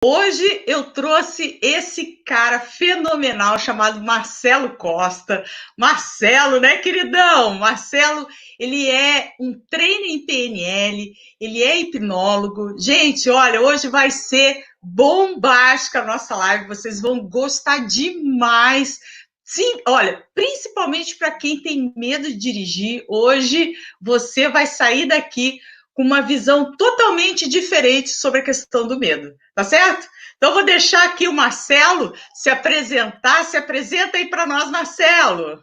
Hoje eu trouxe esse cara fenomenal chamado Marcelo Costa. Marcelo, né, queridão? Marcelo, ele é um trainer em PNL, ele é hipnólogo. Gente, olha, hoje vai ser bombástica a nossa live, vocês vão gostar demais. Sim, olha, principalmente para quem tem medo de dirigir, hoje você vai sair daqui com uma visão totalmente diferente sobre a questão do medo, tá certo? Então, vou deixar aqui o Marcelo se apresentar. Se apresenta aí para nós, Marcelo.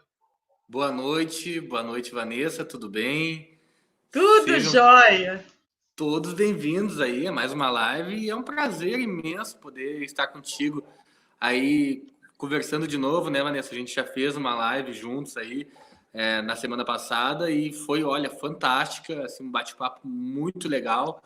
Boa noite, Vanessa, tudo bem? Tudo Sejam jóia. todos bem-vindos aí a mais uma live e é um prazer imenso poder estar contigo aí conversando de novo, né, Vanessa? A gente já fez uma live juntos aí na semana passada e foi, olha, fantástica, assim, um bate-papo muito legal.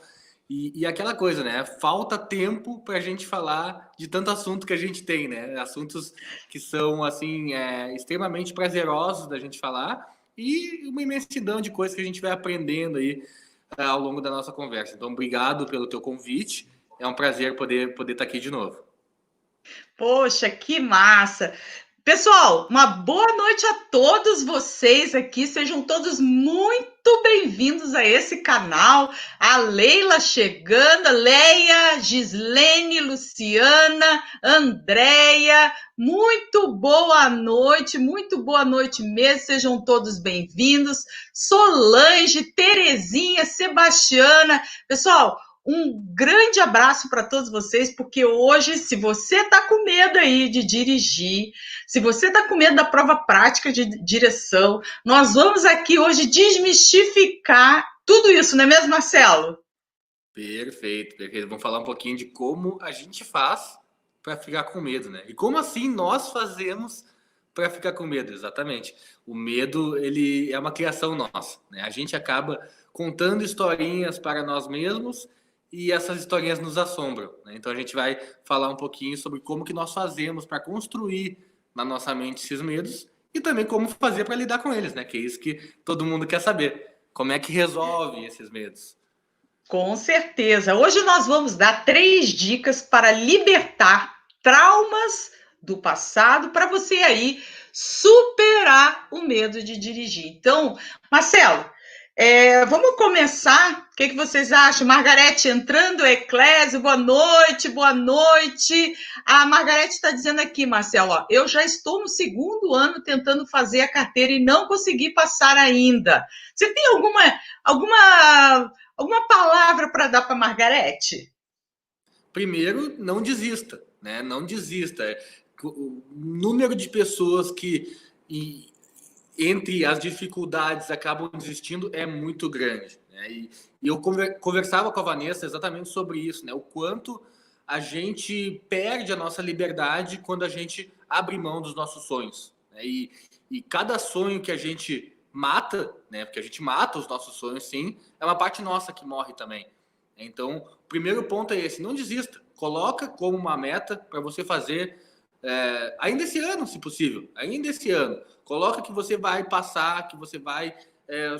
E aquela coisa, né? Falta tempo para a gente falar de tanto assunto que a gente tem, né? Assuntos que são, assim, extremamente prazerosos da gente falar e uma imensidão de coisas que a gente vai aprendendo aí ao longo da nossa conversa. Então, obrigado pelo teu convite. É um prazer poder estar aqui de novo. Poxa, que massa! Pessoal, uma boa noite a todos vocês aqui. Sejam todos muito bem-vindos a esse canal. A Leila chegando, a Leia, Gislene, Luciana, Andréia. Muito boa noite mesmo. Sejam todos bem-vindos. Solange, Terezinha, Sebastiana. Pessoal, um grande abraço para todos vocês, porque hoje, se você está com medo aí de dirigir, se você está com medo da prova prática de direção, nós vamos aqui hoje desmistificar tudo isso, não é mesmo, Marcelo? Perfeito, perfeito. Vamos falar um pouquinho de como a gente faz para ficar com medo, né? E como assim nós fazemos para ficar com medo? Exatamente. O medo, ele é uma criação nossa, né? A gente acaba contando historinhas para nós mesmos e essas historinhas nos assombram, né? Então a gente vai falar um pouquinho sobre como que nós fazemos para construir na nossa mente esses medos e também como fazer para lidar com eles, né? Que é isso que todo mundo quer saber. Como é que resolve esses medos? Com certeza. Hoje nós vamos dar 3 dicas para libertar traumas do passado para você aí superar o medo de dirigir. Então, Marcelo, vamos começar. O que vocês acham? Margarete entrando, Eclésio, boa noite, boa noite. A Margarete está dizendo aqui, Marcelo, ó, eu já estou no 2º ano tentando fazer a carteira e não consegui passar ainda. Você tem alguma palavra para dar para Margarete? Primeiro, não desista, né? Não desista. O número de pessoas que, entre as dificuldades, acabam desistindo é muito grande, né? E eu conversava com a Vanessa exatamente sobre isso, né? O quanto a gente perde a nossa liberdade quando a gente abre mão dos nossos sonhos, né? E cada sonho que a gente mata, né? Porque a gente mata os nossos sonhos, sim, é uma parte nossa que morre também. Então, o primeiro ponto é esse: não desista. Coloca como uma meta para você fazer ainda esse ano, se possível. Ainda esse ano. Coloca que você vai passar, que você vai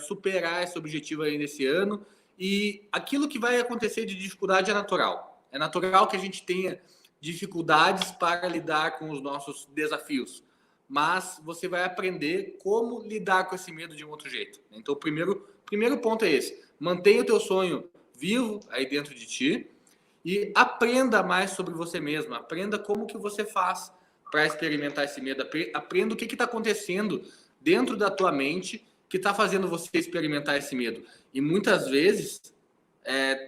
superar esse objetivo ainda esse ano. E aquilo que vai acontecer de dificuldade é natural. É natural que a gente tenha dificuldades para lidar com os nossos desafios. Mas você vai aprender como lidar com esse medo de um outro jeito. Então, o primeiro ponto é esse: mantenha o teu sonho vivo aí dentro de ti e aprenda mais sobre você mesmo. Aprenda como que você faz para experimentar esse medo. Aprenda o que está acontecendo dentro da tua mente que está fazendo você experimentar esse medo. E muitas vezes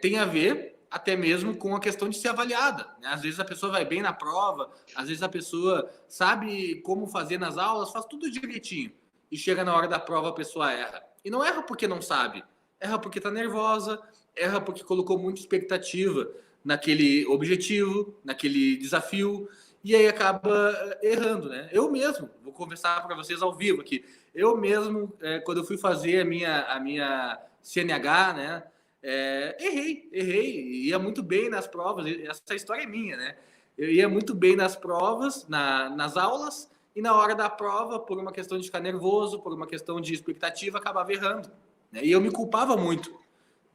tem a ver até mesmo com a questão de ser avaliada, né? Às vezes a pessoa vai bem na prova, às vezes a pessoa sabe como fazer nas aulas, faz tudo direitinho. E chega na hora da prova, a pessoa erra. E não erra porque não sabe, erra porque está nervosa, erra porque colocou muita expectativa naquele objetivo, naquele desafio, e aí acaba errando, né? Eu mesmo, vou conversar para vocês ao vivo aqui, eu mesmo, quando eu fui fazer a minha CNH, né? Errei, ia muito bem nas provas, essa história é minha, né? Eu ia muito bem nas provas, nas aulas, e na hora da prova, por uma questão de ficar nervoso, por uma questão de expectativa, acabava errando, né? E eu me culpava muito,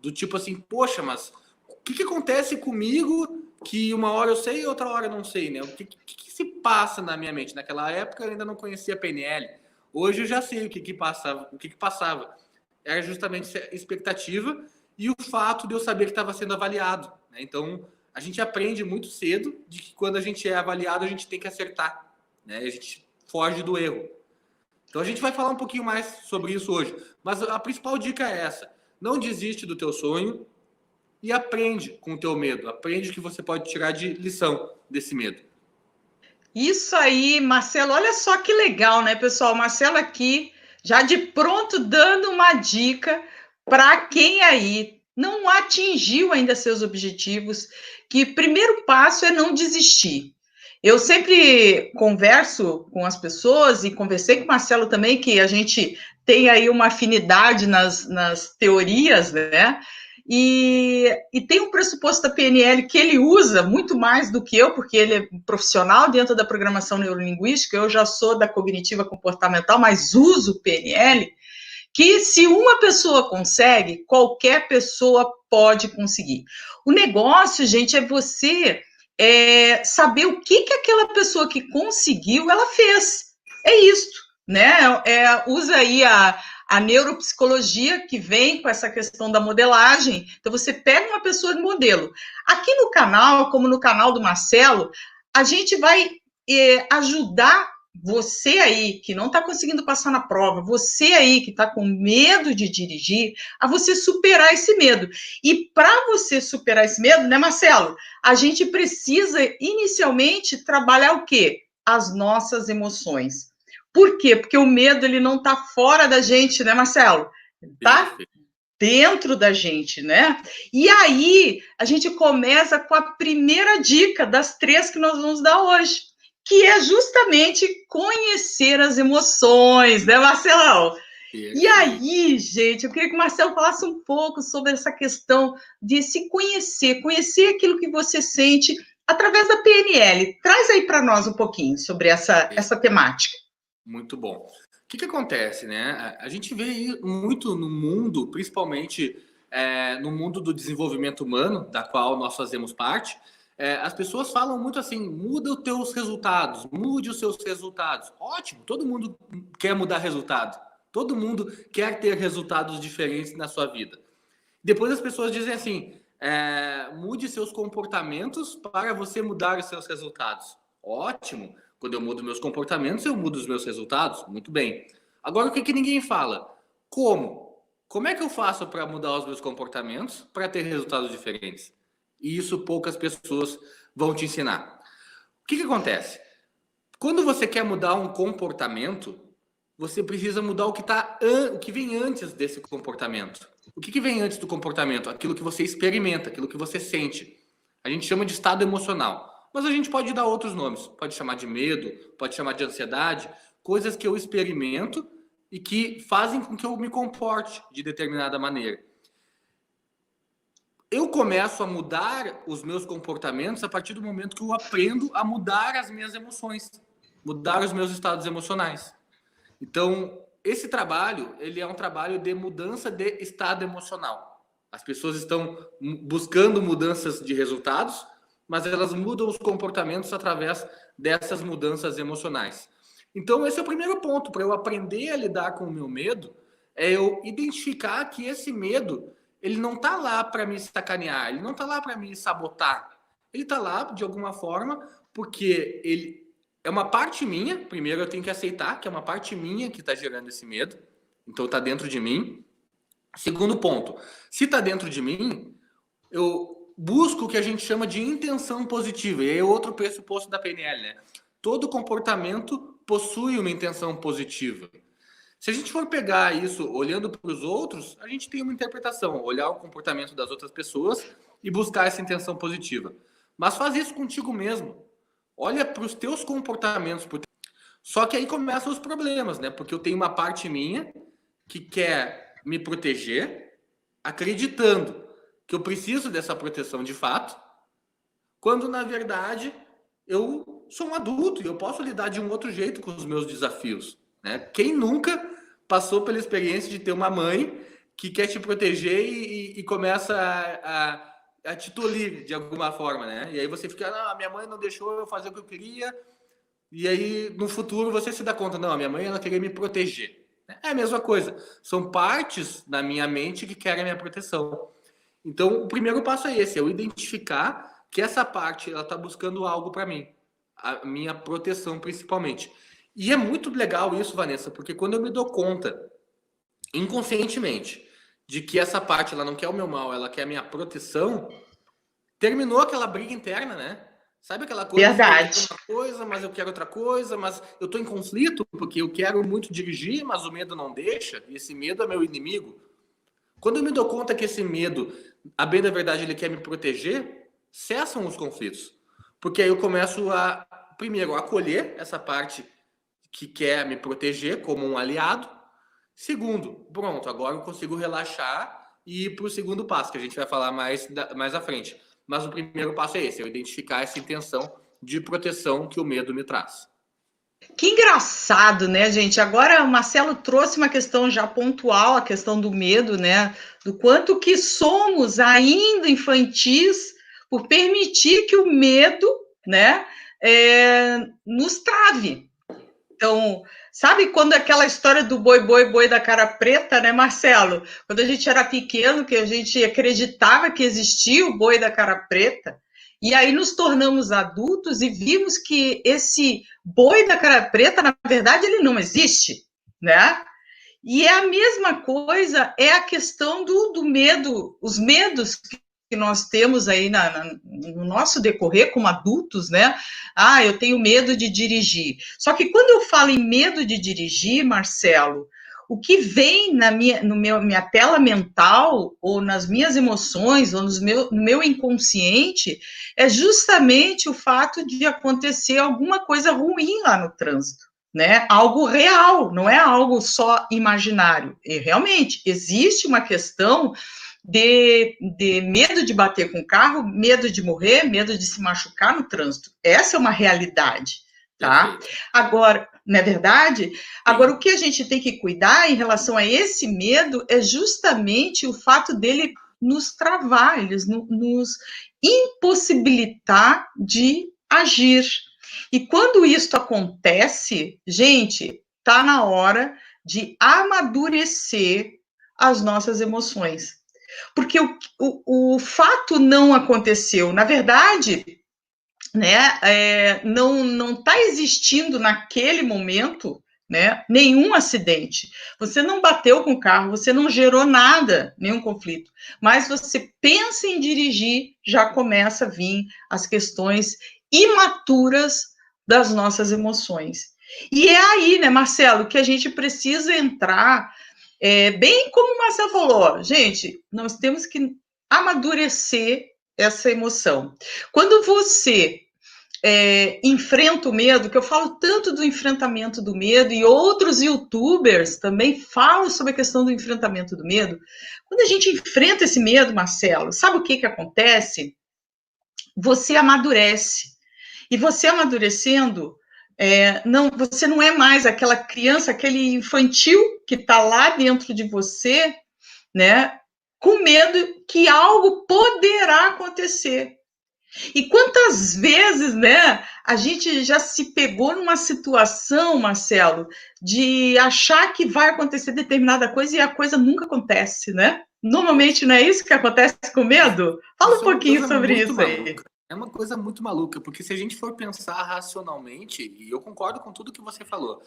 do tipo assim, poxa, mas o que acontece comigo que uma hora eu sei e outra hora eu não sei, né? O que se passa na minha mente? Naquela época eu ainda não conhecia PNL. Hoje eu já sei o que passava. Era justamente a expectativa e o fato de eu saber que estava sendo avaliado, né? Então, a gente aprende muito cedo de que quando a gente é avaliado, a gente tem que acertar, né? A gente foge do erro. Então, a gente vai falar um pouquinho mais sobre isso hoje. Mas a principal dica é essa. Não desiste do teu sonho e aprende com o teu medo. Aprende o que você pode tirar de lição desse medo. Isso aí, Marcelo, olha só que legal, né, pessoal? Marcelo aqui, já de pronto, dando uma dica para quem aí não atingiu ainda seus objetivos, que primeiro passo é não desistir. Eu sempre converso com as pessoas e conversei com o Marcelo também, que a gente tem aí uma afinidade nas teorias, né? E tem um pressuposto da PNL que ele usa muito mais do que eu, porque ele é profissional dentro da programação neurolinguística, eu já sou da cognitiva comportamental, mas uso o PNL, que se uma pessoa consegue, qualquer pessoa pode conseguir. O negócio, gente, é você saber o que aquela pessoa que conseguiu, ela fez. É isso, né? Usa aí a neuropsicologia que vem com essa questão da modelagem. Então, você pega uma pessoa de modelo. Aqui no canal, como no canal do Marcelo, a gente vai ajudar você aí que não está conseguindo passar na prova, você aí que está com medo de dirigir, a você superar esse medo. E para você superar esse medo, né, Marcelo? A gente precisa inicialmente trabalhar o quê? As nossas emoções. Por quê? Porque o medo ele não está fora da gente, né, Marcelo? Está dentro da gente, né? E aí a gente começa com a primeira dica das 3 que nós vamos dar hoje, que é justamente conhecer as emoções, né, Marcelão? E aí, gente, eu queria que o Marcelo falasse um pouco sobre essa questão de se conhecer aquilo que você sente através da PNL. Traz aí para nós um pouquinho sobre essa temática. Muito bom. O que acontece, né? A gente vê muito no mundo, principalmente no mundo do desenvolvimento humano, da qual nós fazemos parte. As pessoas falam muito assim: muda os teus resultados, mude os seus resultados. Ótimo, todo mundo quer mudar resultado. Todo mundo quer ter resultados diferentes na sua vida. Depois as pessoas dizem assim: mude seus comportamentos para você mudar os seus resultados. Ótimo. Quando eu mudo meus comportamentos, eu mudo os meus resultados. Muito bem. Agora, o que ninguém fala? Como? Como é que eu faço para mudar os meus comportamentos para ter resultados diferentes? E isso poucas pessoas vão te ensinar. O que acontece? Quando você quer mudar um comportamento, você precisa mudar o que vem antes desse comportamento. O que vem antes do comportamento? Aquilo que você experimenta, aquilo que você sente. A gente chama de estado emocional. Mas a gente pode dar outros nomes. Pode chamar de medo, pode chamar de ansiedade. Coisas que eu experimento e que fazem com que eu me comporte de determinada maneira. Eu começo a mudar os meus comportamentos a partir do momento que eu aprendo a mudar as minhas emoções, mudar os meus estados emocionais. Então, esse trabalho, ele é um trabalho de mudança de estado emocional. As pessoas estão buscando mudanças de resultados, mas elas mudam os comportamentos através dessas mudanças emocionais. Então, esse é o primeiro ponto. Para eu aprender a lidar com o meu medo, é eu identificar que esse medo, ele não está lá para me sacanear, ele não está lá para me sabotar. Ele está lá, de alguma forma, porque ele é uma parte minha. Primeiro eu tenho que aceitar que é uma parte minha que está gerando esse medo. Então está dentro de mim. Segundo ponto, se está dentro de mim, eu busco o que a gente chama de intenção positiva. E é outro pressuposto da PNL, né? Todo comportamento possui uma intenção positiva. Se a gente for pegar isso olhando para os outros, a gente tem uma interpretação, olhar o comportamento das outras pessoas e buscar essa intenção positiva. Mas faz isso contigo mesmo. Olha para os teus comportamentos. Só que aí começam os problemas, né? Porque eu tenho uma parte minha que quer me proteger, acreditando que eu preciso dessa proteção de fato, quando na verdade eu sou um adulto e eu posso lidar de um outro jeito com os meus desafios, né? Quem nunca passou pela experiência de ter uma mãe que quer te proteger e começa a titulir de alguma forma, né? E aí você fica, não, a minha mãe não deixou eu fazer o que eu queria, e aí no futuro você se dá conta, não, a minha mãe ela queria me proteger. É a mesma coisa, são partes da minha mente que querem a minha proteção. Então, o primeiro passo é esse, é eu identificar que essa parte ela está buscando algo para mim, a minha proteção principalmente. E é muito legal isso, Vanessa, porque quando eu me dou conta, inconscientemente, de que essa parte ela não quer o meu mal, ela quer a minha proteção, terminou aquela briga interna, né? Sabe aquela coisa assim, eu quero Verdade. uma coisa, mas eu quero outra coisa, mas eu tô em conflito porque eu quero muito dirigir, mas o medo não deixa, e esse medo é meu inimigo. Quando eu me dou conta que esse medo, a bem da verdade, ele quer me proteger, cessam os conflitos. Porque aí eu começo a, primeiro, acolher essa parte que quer me proteger como um aliado. Segundo, pronto, agora eu consigo relaxar e ir para o segundo passo, que a gente vai falar mais à frente. Mas o primeiro passo é esse, eu identificar essa intenção de proteção que o medo me traz. Que engraçado, né, gente? Agora o Marcelo trouxe uma questão já pontual, a questão do medo, né? Do quanto que somos ainda infantis por permitir que o medo, né, nos trave. Então, sabe quando aquela história do boi, boi, boi da cara preta, né, Marcelo? Quando a gente era pequeno, que a gente acreditava que existia o boi da cara preta, e aí nos tornamos adultos e vimos que esse boi da cara preta, na verdade, ele não existe, né? E é a mesma coisa, é a questão do medo, os medos que nós temos aí no nosso decorrer como adultos, né? Ah, eu tenho medo de dirigir. Só que quando eu falo em medo de dirigir, Marcelo, o que vem minha tela mental, ou nas minhas emoções, ou no meu inconsciente, é justamente o fato de acontecer alguma coisa ruim lá no trânsito. Né? Algo real, não é algo só imaginário. E realmente existe uma questão de medo de bater com o carro, medo de morrer, medo de se machucar no trânsito. Essa é uma realidade, tá? Perfeito. Agora, não é verdade? Agora, Sim. o que a gente tem que cuidar em relação a esse medo é justamente o fato dele nos travar, eles nos impossibilitar de agir. E quando isso acontece, gente, tá na hora de amadurecer as nossas emoções. Porque o fato não aconteceu. Na verdade, né, não está existindo naquele momento, né, nenhum acidente. Você não bateu com o carro, você não gerou nada, nenhum conflito. Mas você pensa em dirigir, já começa a vir as questões imaturas das nossas emoções. E é aí, né, Marcelo, que a gente precisa entrar, bem como o Marcelo falou, gente, nós temos que amadurecer essa emoção. Quando você enfrenta o medo, que eu falo tanto do enfrentamento do medo, e outros youtubers também falam sobre a questão do enfrentamento do medo. Quando a gente enfrenta esse medo, Marcelo, sabe o que acontece? Você amadurece. E você amadurecendo, você não é mais aquela criança, aquele infantil que está lá dentro de você, né? Com medo que algo poderá acontecer. E quantas vezes, né, a gente já se pegou numa situação, Marcelo, de achar que vai acontecer determinada coisa e a coisa nunca acontece, né? Normalmente não é isso que acontece com medo? Fala um Isso é uma pouquinho coisa sobre muito isso aí. maluca. É uma coisa muito maluca, porque se a gente for pensar racionalmente, e eu concordo com tudo que você falou,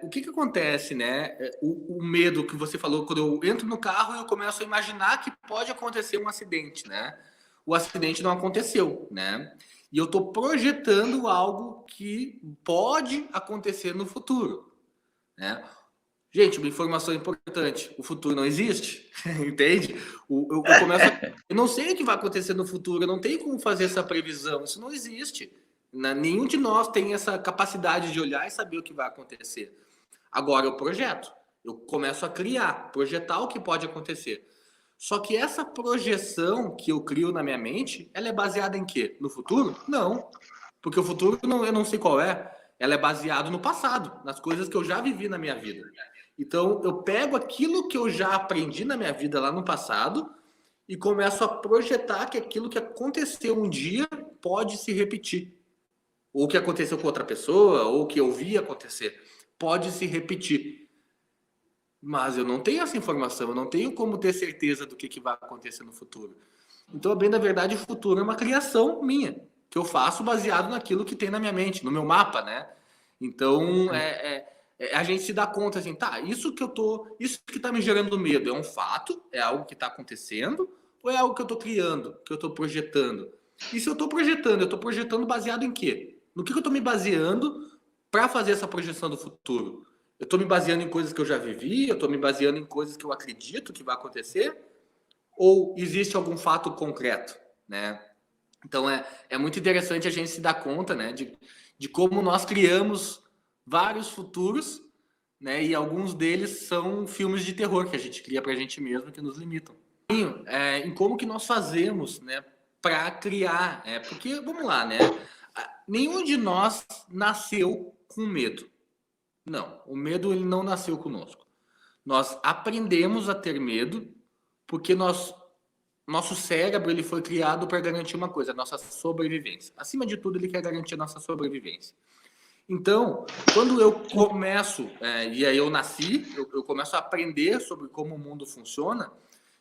o que acontece, né? O medo que você falou, quando eu entro no carro, eu começo a imaginar que pode acontecer um acidente, né? O acidente não aconteceu, né? E eu estou projetando algo que pode acontecer no futuro, né? Gente, uma informação importante: o futuro não existe, entende? Eu começo eu não sei o que vai acontecer no futuro, eu não tenho como fazer essa previsão, isso não existe. Nenhum de nós tem essa capacidade de olhar e saber o que vai acontecer. Agora eu projeto, eu começo a criar, projetar o que pode acontecer. Só que essa projeção que eu crio na minha mente, ela é baseada em quê? No futuro? Não. Porque o futuro eu não sei qual é. Ela é baseada no passado, nas coisas que eu já vivi na minha vida. Então, eu pego aquilo que eu já aprendi na minha vida lá no passado e começo a projetar que aquilo que aconteceu um dia pode se repetir. Ou que aconteceu com outra pessoa, ou que eu vi acontecer, pode se repetir. Mas eu não tenho essa informação, eu não tenho como ter certeza do que vai acontecer no futuro. Então, bem na verdade, o futuro é uma criação minha, que eu faço baseado naquilo que tem na minha mente, no meu mapa, né? Então, a gente se dá conta assim, tá, isso que tá me gerando medo é um fato, é algo que está acontecendo, ou é algo que eu estou criando, que eu estou projetando? E se eu estou projetando baseado em quê? No que eu estou me baseando para fazer essa projeção do futuro? Eu estou me baseando em coisas que eu já vivi, eu estou me baseando em coisas que eu acredito que vai acontecer, ou existe algum fato concreto, né? Então é muito interessante a gente se dar conta, né, de como nós criamos vários futuros, né, e alguns deles são filmes de terror que a gente cria para a gente mesmo que nos limitam. Em como que nós fazemos, né, para criar, porque vamos lá, né, nenhum de nós nasceu com medo. Não, o medo ele não nasceu conosco. Nós aprendemos a ter medo porque nosso cérebro ele foi criado para garantir uma coisa, a nossa sobrevivência. Acima de tudo, ele quer garantir a nossa sobrevivência. Então, quando eu começo, e aí eu nasci, eu começo a aprender sobre como o mundo funciona,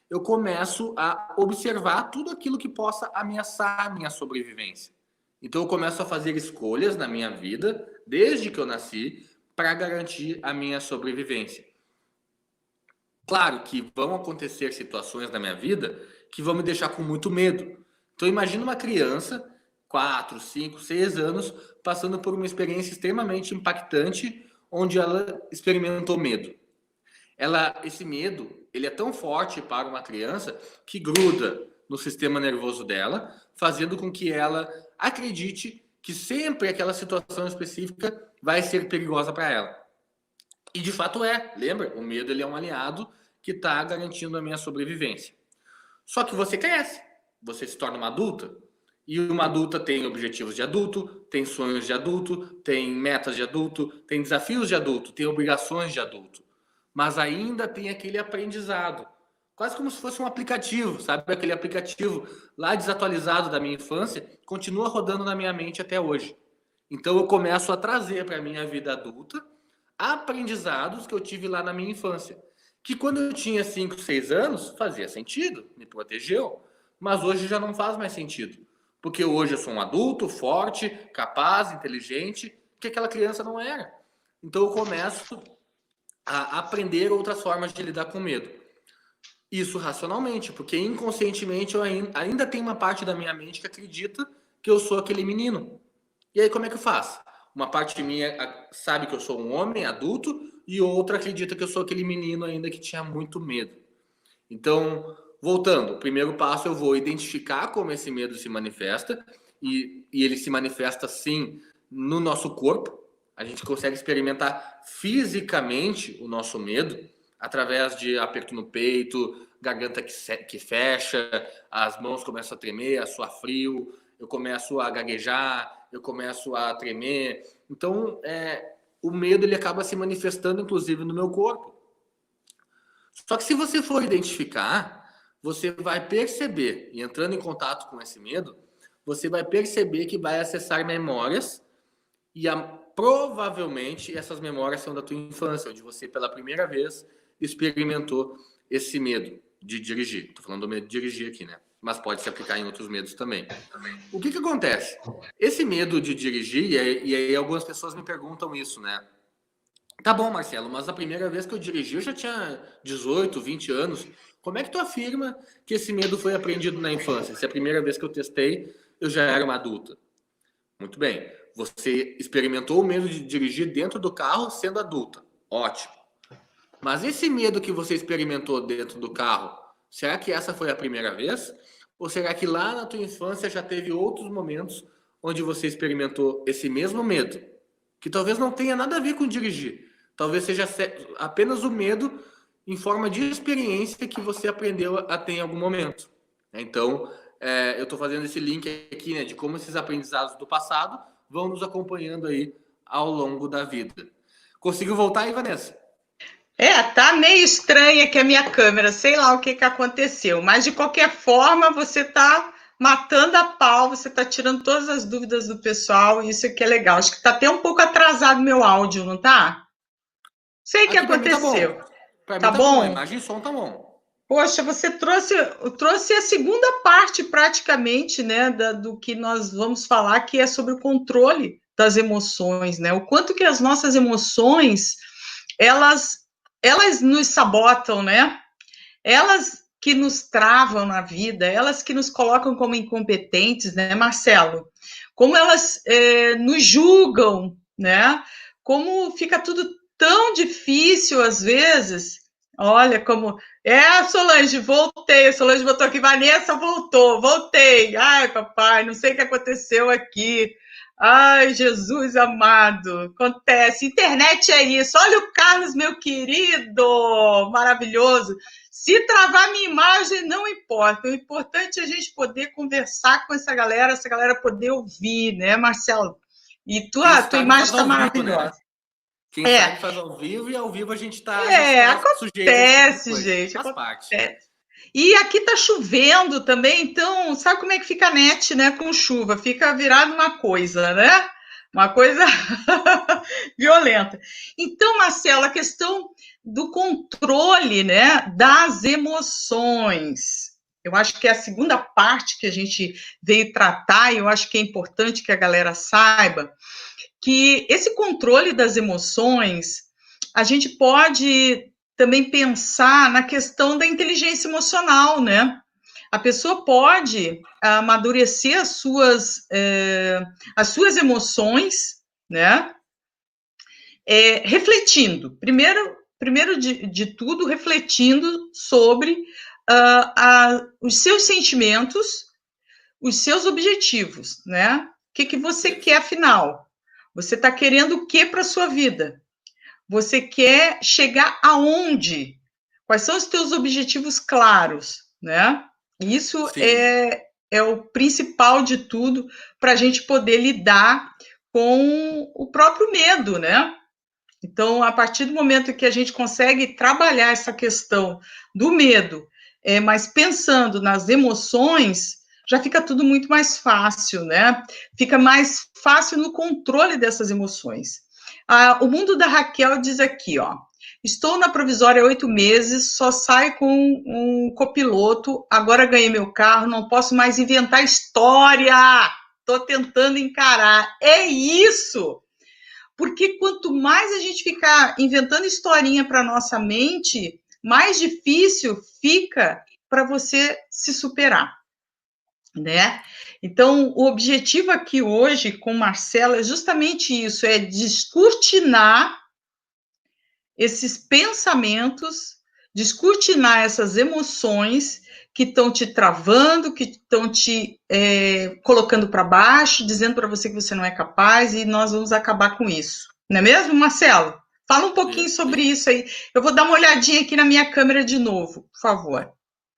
eu começo a observar tudo aquilo que possa ameaçar a minha sobrevivência. Então, eu começo a fazer escolhas na minha vida, desde que eu nasci, para garantir a minha sobrevivência. Claro que vão acontecer situações na minha vida que vão me deixar com muito medo. Então, imagina uma criança, 4, 5, 6 anos, passando por uma experiência extremamente impactante, onde ela experimentou medo. Esse medo, ele é tão forte para uma criança que gruda no sistema nervoso dela, fazendo com que ela acredite que sempre aquela situação específica vai ser perigosa para ela. E de fato lembra? O medo ele é um aliado que está garantindo a minha sobrevivência. Só que você cresce, você se torna uma adulta, e uma adulta tem objetivos de adulto, tem sonhos de adulto, tem metas de adulto, tem desafios de adulto, tem obrigações de adulto. Mas ainda tem aquele aprendizado, quase como se fosse um aplicativo, sabe? Aquele aplicativo lá desatualizado da minha infância, continua rodando na minha mente até hoje. Então eu começo a trazer para a minha vida adulta aprendizados que eu tive lá na minha infância. Que quando eu tinha 5, 6 anos, fazia sentido, me protegeu, mas hoje já não faz mais sentido. Porque hoje eu sou um adulto forte, capaz, inteligente, que aquela criança não era. Então eu começo a aprender outras formas de lidar com medo. Isso racionalmente, porque inconscientemente eu ainda tenho uma parte da minha mente que acredita que eu sou aquele menino. E aí como é que eu faço? Uma parte minha sabe que eu sou um homem adulto e outra acredita que eu sou aquele menino ainda que tinha muito medo. Então, voltando, o primeiro passo eu vou identificar como esse medo se manifesta e ele se manifesta sim no nosso corpo. A gente consegue experimentar fisicamente o nosso medo através de aperto no peito, garganta que fecha, as mãos começam a tremer, a suar frio, eu começo a gaguejar, eu começo a tremer. Então, o medo ele acaba se manifestando, inclusive, no meu corpo. Só que se você for identificar, você vai perceber, e entrando em contato com esse medo, você vai perceber que vai acessar memórias e provavelmente essas memórias são da tua infância, onde você pela primeira vez experimentou esse medo de dirigir. Estou falando do medo de dirigir aqui, né? Mas pode se aplicar em outros medos também. O que acontece? Esse medo de dirigir, e aí algumas pessoas me perguntam isso, né? Tá bom, Marcelo, mas a primeira vez que eu dirigi eu já tinha 18, 20 anos. Como é que tu afirma que esse medo foi aprendido na infância? Se a primeira vez que eu testei eu já era uma adulta. Muito bem. Você experimentou o medo de dirigir dentro do carro sendo adulta. Ótimo. Mas esse medo que você experimentou dentro do carro, será que essa foi a primeira vez? Ou será que lá na tua infância já teve outros momentos onde você experimentou esse mesmo medo? Que talvez não tenha nada a ver com dirigir. Talvez seja apenas o medo em forma de experiência que você aprendeu a ter em algum momento. Então, eu estou fazendo esse link aqui, né, de como esses aprendizados do passado vão nos acompanhando aí ao longo da vida. Conseguiu voltar aí, Vanessa? Tá meio estranha aqui a minha câmera, sei lá o que aconteceu, mas de qualquer forma você tá matando a pau, você tá tirando todas as dúvidas do pessoal, e isso aqui é legal. Acho que tá até um pouco atrasado meu áudio, não tá? Sei o que Aqui para mim tá bom. aconteceu. Para mim Tá tá bom, a bom? imagem e som tá bom. Poxa, você trouxe a segunda parte praticamente, né, do que nós vamos falar, que é sobre o controle das emoções, né? O quanto que as nossas emoções, elas, elas nos sabotam, né? Elas que nos travam na vida, elas que nos colocam como incompetentes, né, Marcelo? Como elas nos julgam, né? Como fica tudo tão difícil às vezes. Olha como. Solange, voltei. A Solange botou aqui, Vanessa voltou, voltei. Ai, papai, não sei o que aconteceu aqui. Ai, Jesus amado, acontece. Internet é isso. Olha o Carlos, meu querido, maravilhoso. Se travar minha imagem, não importa. O importante é a gente poder conversar com essa galera poder ouvir, né, Marcelo? E Quem tua sabe imagem faz está ao vivo, maravilhosa. né? Quem sabe É, faz ao vivo e ao vivo a gente tá sujeito a esse tipo de acontece, coisa. gente, Faz parte. acontece. E aqui tá chovendo também, então sabe como é que fica a net, né, com chuva? Fica virado uma coisa, né? Uma coisa violenta. Então, Marcelo, a questão do controle, né, das emoções. Eu acho que é a segunda parte que a gente veio tratar, e eu acho que é importante que a galera saiba que esse controle das emoções, a gente pode também pensar na questão da inteligência emocional, né? A pessoa pode amadurecer as suas emoções, né? Refletindo. Primeiro de tudo, refletindo sobre os seus sentimentos, os seus objetivos, né? O que você quer, afinal? Você está querendo o que para a sua vida? Você quer chegar aonde? Quais são os teus objetivos claros, né? Isso Sim. é o principal de tudo para a gente poder lidar com o próprio medo, né? Então, a partir do momento que a gente consegue trabalhar essa questão do medo, mas pensando nas emoções, já fica tudo muito mais fácil, né? Fica mais fácil no controle dessas emoções. O mundo da Raquel diz aqui, ó. Estou na provisória há 8 meses, só saio com um copiloto. Agora ganhei meu carro, não posso mais inventar história. Estou tentando encarar. É isso! Porque quanto mais a gente ficar inventando historinha para nossa mente, mais difícil fica para você se superar, né? Então, o objetivo aqui hoje com o Marcelo é justamente isso, é descortinar esses pensamentos, descortinar essas emoções que estão te travando, que estão te colocando para baixo, dizendo para você que você não é capaz, e nós vamos acabar com isso. Não é mesmo, Marcelo? Fala um pouquinho sobre isso aí. Eu vou dar uma olhadinha aqui na minha câmera de novo, por favor.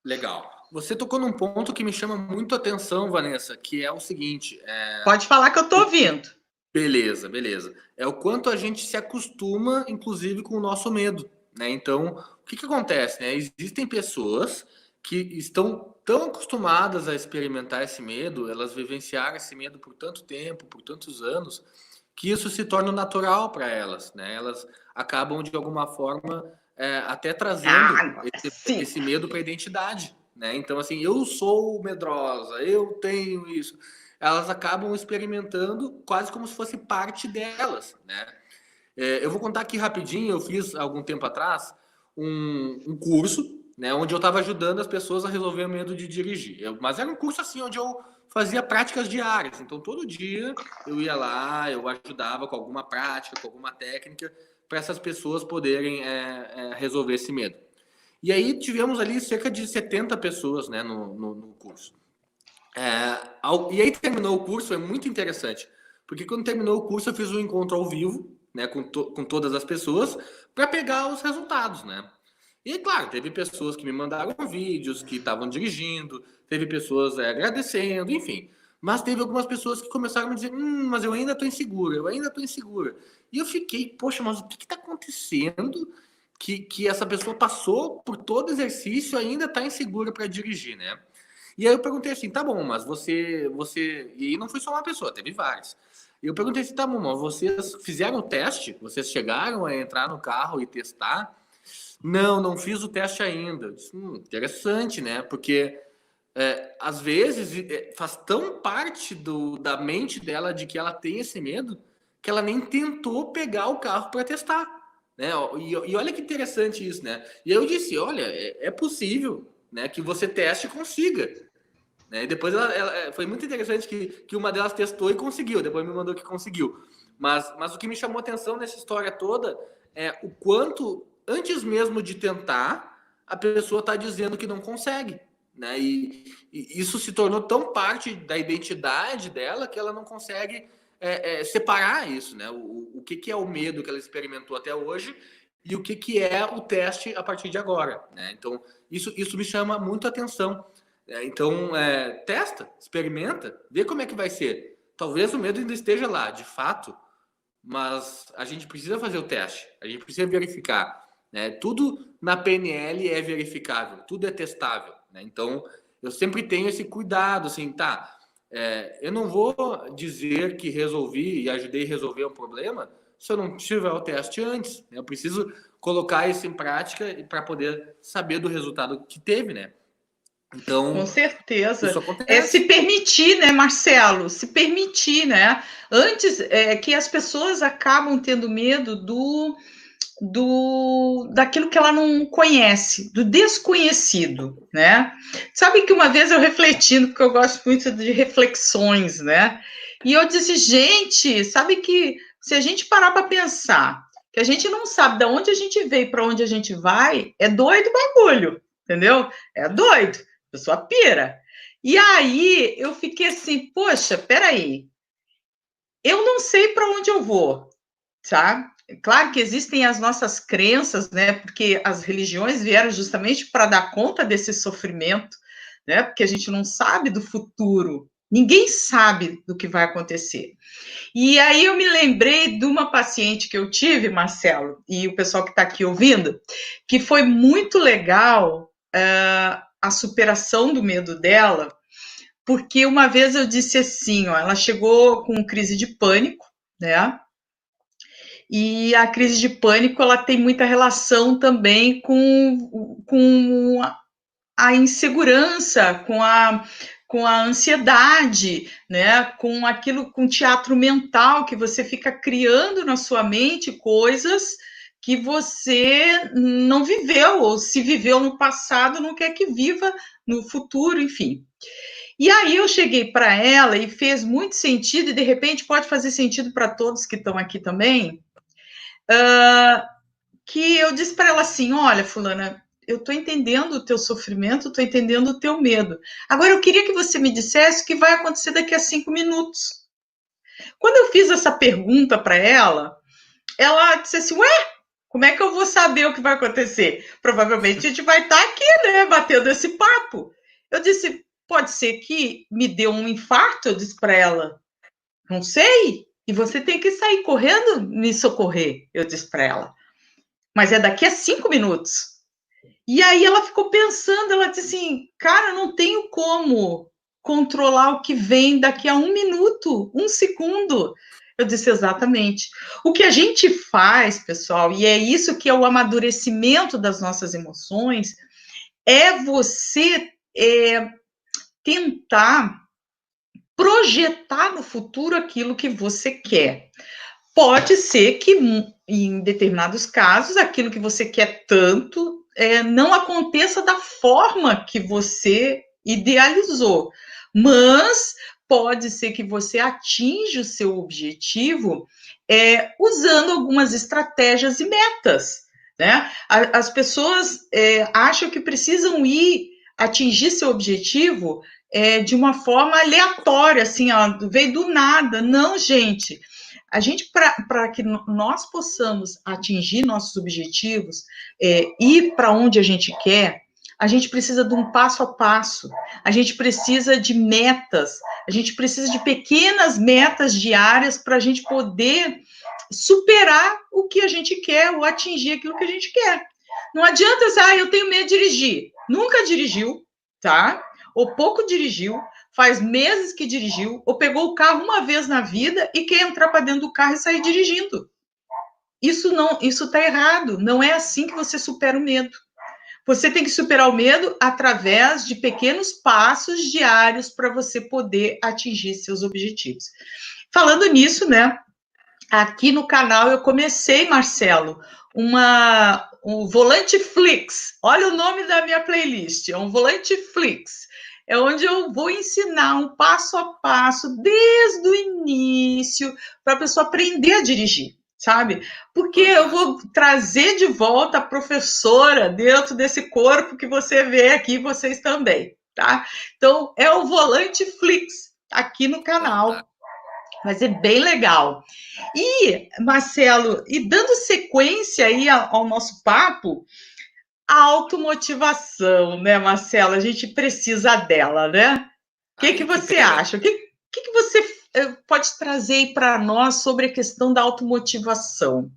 Legal. Você tocou num ponto que me chama muito a atenção, Vanessa, que é o seguinte. Pode falar que eu estou ouvindo. Beleza, beleza. É o quanto a gente se acostuma, inclusive, com o nosso medo, né? Então, o que que acontece, né? Existem pessoas que estão tão acostumadas a experimentar esse medo, elas vivenciaram esse medo por tanto tempo, por tantos anos, que isso se torna natural para elas, né? Elas acabam, de alguma forma, até trazendo Sim. esse medo para a identidade, né? Então, assim, eu sou medrosa, eu tenho isso, elas acabam experimentando quase como se fosse parte delas, né? Eu vou contar aqui rapidinho, eu fiz algum tempo atrás um curso, né, onde eu estava ajudando as pessoas a resolver o medo de dirigir. Mas era um curso assim onde eu fazia práticas diárias. Então todo dia eu ia lá, eu ajudava com alguma prática, com alguma técnica para essas pessoas poderem resolver esse medo. E aí tivemos ali cerca de 70 pessoas, né, no curso. E aí terminou o curso, é muito interessante, porque quando terminou o curso eu fiz um encontro ao vivo, né, com todas as pessoas, para pegar os resultados, né? E claro, teve pessoas que me mandaram vídeos, que estavam dirigindo, teve pessoas agradecendo, enfim. Mas teve algumas pessoas que começaram a me dizer, mas eu ainda estou insegura, eu ainda estou insegura. E eu fiquei, poxa, mas o que está acontecendo que essa pessoa passou por todo exercício e ainda está insegura para dirigir, né? E aí eu perguntei assim, tá bom, mas você... E aí não foi só uma pessoa, teve várias. E eu perguntei assim, tá bom, mas vocês fizeram o teste? Vocês chegaram a entrar no carro e testar? Não, não fiz o teste ainda. Eu disse, interessante, né? Porque às vezes faz tão parte da mente dela de que ela tem esse medo que ela nem tentou pegar o carro para testar, né? E olha que interessante isso, né? E eu disse, olha, é possível, né, que você teste e consiga, né? E depois foi muito interessante que uma delas testou e conseguiu, depois me mandou que conseguiu. Mas o que me chamou a atenção nessa história toda é o quanto, antes mesmo de tentar, a pessoa está dizendo que não consegue, né? E isso se tornou tão parte da identidade dela que ela não consegue separar isso, né? O que é o medo que ela experimentou até hoje e o que é o teste a partir de agora, né? Então, isso me chama muito a atenção. Então, testa, experimenta, vê como é que vai ser. Talvez o medo ainda esteja lá, de fato, mas a gente precisa fazer o teste, a gente precisa verificar, né? Tudo na PNL é verificável, tudo é testável, né? Então, eu sempre tenho esse cuidado, assim, tá? Eu não vou dizer que resolvi e ajudei a resolver um problema se eu não tiver o teste antes, né? Eu preciso colocar isso em prática para poder saber do resultado que teve, né? Com Então, isso certeza. Se acontece. permitir, né, Marcelo? Se permitir, né? Antes, que as pessoas acabam tendo medo daquilo que ela não conhece, do desconhecido, né? Sabe que uma vez eu refletindo, porque eu gosto muito de reflexões, né? E eu disse, gente, sabe que se a gente parar para pensar que a gente não sabe de onde a gente veio para onde a gente vai, é doido o bagulho, entendeu? É doido, a pessoa pira. E aí eu fiquei assim, poxa, peraí, eu não sei para onde eu vou, tá? Claro que existem as nossas crenças, né? Porque as religiões vieram justamente para dar conta desse sofrimento, né? Porque a gente não sabe do futuro, ninguém sabe do que vai acontecer. E aí eu me lembrei de uma paciente que eu tive, Marcelo, e o pessoal que está aqui ouvindo, que foi muito legal a superação do medo dela, porque uma vez eu disse assim, ó, ela chegou com crise de pânico, né? E a crise de pânico, ela tem muita relação também com a insegurança, com a ansiedade, né? Com aquilo, com teatro mental, que você fica criando na sua mente coisas que você não viveu, ou se viveu no passado, não quer que viva no futuro, enfim. E aí eu cheguei para ela e fez muito sentido, e de repente pode fazer sentido para todos que estão aqui também, que eu disse para ela assim, olha, fulana, eu estou entendendo o teu sofrimento, estou entendendo o teu medo. Agora eu queria que você me dissesse o que vai acontecer daqui a 5 minutos. Quando eu fiz essa pergunta para ela disse assim, ué, como é que eu vou saber o que vai acontecer? Provavelmente a gente vai estar aqui, né, batendo esse papo. Eu disse, pode ser que me dê um infarto, eu disse para ela, não sei, e você tem que sair correndo me socorrer, eu disse para ela. Mas é daqui a 5 minutos. E aí ela ficou pensando, ela disse assim, cara, não tenho como controlar o que vem daqui a 1 minuto, 1 segundo. Eu disse exatamente. O que a gente faz, pessoal, e é isso que é o amadurecimento das nossas emoções, é você tentar projetar no futuro aquilo que você quer. Pode ser que, em determinados casos, aquilo que você quer tanto não aconteça da forma que você idealizou, mas pode ser que você atinja o seu objetivo usando algumas estratégias e metas, né? As pessoas acham que precisam atingir seu objetivo de uma forma aleatória, assim, ó, veio do nada. Não, gente. A gente, para que nós possamos atingir nossos objetivos, ir para onde a gente quer, a gente precisa de um passo a passo, a gente precisa de metas, a gente precisa de pequenas metas diárias para a gente poder superar o que a gente quer ou atingir aquilo que a gente quer. Não adianta dizer, eu tenho medo de dirigir. Nunca dirigiu, tá? Ou pouco dirigiu, faz meses que dirigiu, ou pegou o carro uma vez na vida e quer entrar para dentro do carro e sair dirigindo. Isso está errado. Não é assim que você supera o medo. Você tem que superar o medo através de pequenos passos diários para você poder atingir seus objetivos. Falando nisso, né? Aqui no canal eu comecei, Marcelo, um Volante Flix. Olha o nome da minha playlist, é um Volante Flix. É onde eu vou ensinar um passo a passo, desde o início, para a pessoa aprender a dirigir, sabe? Porque eu vou trazer de volta a professora dentro desse corpo que você vê aqui, vocês também, tá? Então, é o Volante Flix, aqui no canal. Vai ser bem legal. E, Marcelo, e dando sequência aí ao nosso papo, a automotivação, né, Marcelo? A gente precisa dela, né? O que você acha? O que você pode trazer aí para nós sobre a questão da automotivação?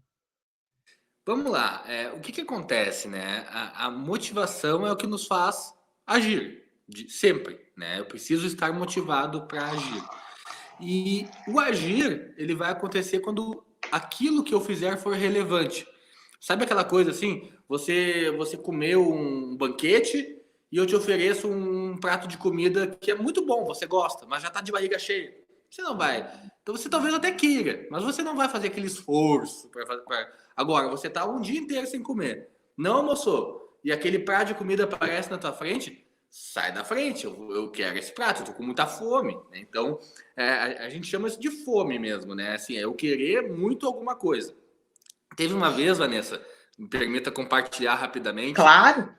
Vamos lá. O que acontece, né? A motivação é o que nos faz agir, sempre, né? Eu preciso estar motivado para agir. E o agir, ele vai acontecer quando aquilo que eu fizer for relevante. Sabe aquela coisa assim? Você comeu um banquete e eu te ofereço um prato de comida que é muito bom, você gosta, mas já está de barriga cheia. Você não vai. Então você talvez até queira, mas você não vai fazer aquele esforço para fazer. Agora, você está um dia inteiro sem comer, não almoçou, e aquele prato de comida aparece na tua frente, sai da frente, eu quero esse prato, eu tô com muita fome, né? Então, a gente chama isso de fome mesmo, né? Assim, é eu querer muito alguma coisa. Teve uma vez, Vanessa, me permita compartilhar rapidamente, Claro.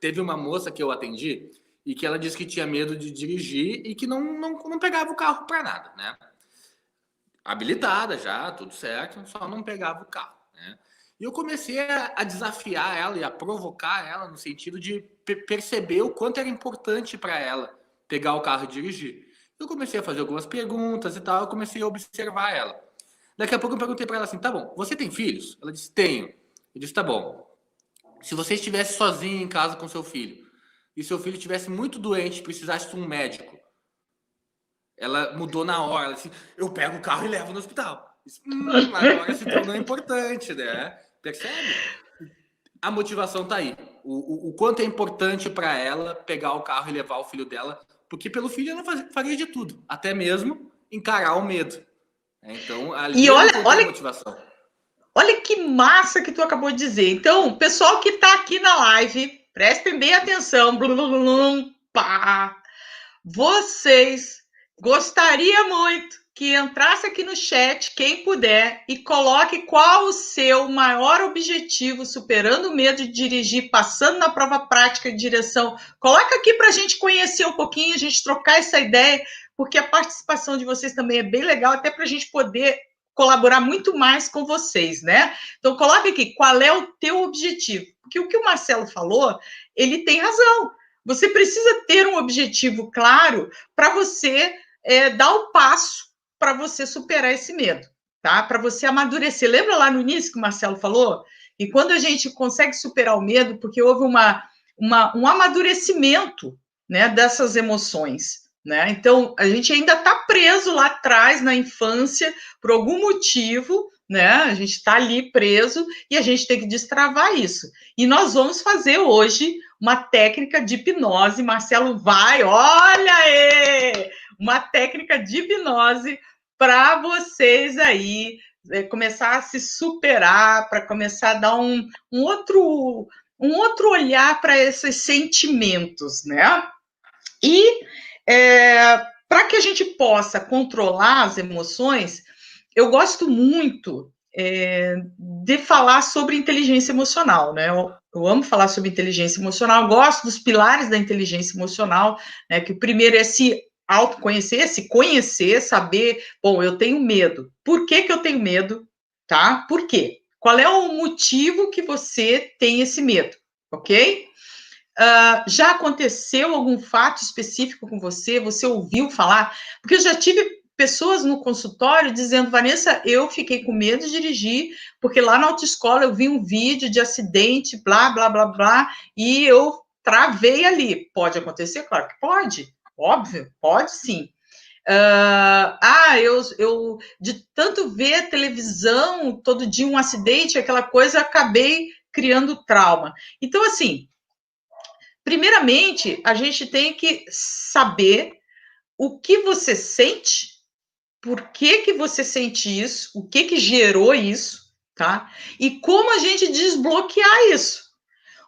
teve uma moça que eu atendi e que ela disse que tinha medo de dirigir e que não pegava o carro para nada, né? Habilitada já, tudo certo, só não pegava o carro, né? E eu comecei a desafiar ela e a provocar ela no sentido de perceber o quanto era importante para ela pegar o carro e dirigir. Eu comecei a fazer algumas perguntas e tal, eu comecei a observar ela. Daqui a pouco eu perguntei para ela assim, tá bom, você tem filhos? Ela disse, tenho. Eu disse, tá bom, se você estivesse sozinho em casa com seu filho, e seu filho estivesse muito doente, precisasse de um médico, ela mudou na hora, ela disse, eu pego o carro e levo no hospital. Disse, agora se tornou importante, né? Percebe? A motivação tá aí. O quanto é importante para ela pegar o carro e levar o filho dela, porque pelo filho ela faria de tudo, até mesmo encarar o medo. Então, ali eu encontrei a motivação. Olha que massa que tu acabou de dizer. Então, pessoal que está aqui na live, prestem bem atenção. Pá. Vocês gostariam muito que entrasse aqui no chat, quem puder, e coloque qual o seu maior objetivo, superando o medo de dirigir, passando na prova prática de direção. Coloca aqui para a gente conhecer um pouquinho, a gente trocar essa ideia, porque a participação de vocês também é bem legal, até para a gente poder colaborar muito mais com vocês, né? Então, coloque aqui, qual é o teu objetivo? Porque o que o Marcelo falou, ele tem razão. Você precisa ter um objetivo claro para você dar o passo para você superar esse medo, tá? Para você amadurecer. Lembra lá no início que o Marcelo falou? E quando a gente consegue superar o medo, porque houve um amadurecimento, né, dessas emoções, né? Então, a gente ainda está preso lá atrás, na infância, por algum motivo, né? A gente está ali preso e a gente tem que destravar isso. E nós vamos fazer hoje uma técnica de hipnose. Marcelo vai, olha aí! Uma técnica de hipnose para vocês aí começar a se superar, para começar a dar um outro olhar para esses sentimentos, né? E para que a gente possa controlar as emoções, eu gosto muito de falar sobre inteligência emocional, né? Eu amo falar sobre inteligência emocional, gosto dos pilares da inteligência emocional, né? Que o primeiro é se autoconhecer, se conhecer, saber, bom, eu tenho medo. Por que eu tenho medo? Tá? Por quê? Qual é o motivo que você tem esse medo? Ok? Já aconteceu algum fato específico com você? Você ouviu falar? Porque eu já tive pessoas no consultório dizendo, Vanessa, eu fiquei com medo de dirigir, porque lá na autoescola eu vi um vídeo de acidente, blá, blá, blá, blá, e eu travei ali. Pode acontecer? Claro que pode, óbvio, pode sim. Eu de tanto ver televisão, todo dia um acidente, aquela coisa, acabei criando trauma. Então, assim, primeiramente, a gente tem que saber o que você sente, por que, que você sente isso, o que, que gerou isso, tá? E como a gente desbloquear isso.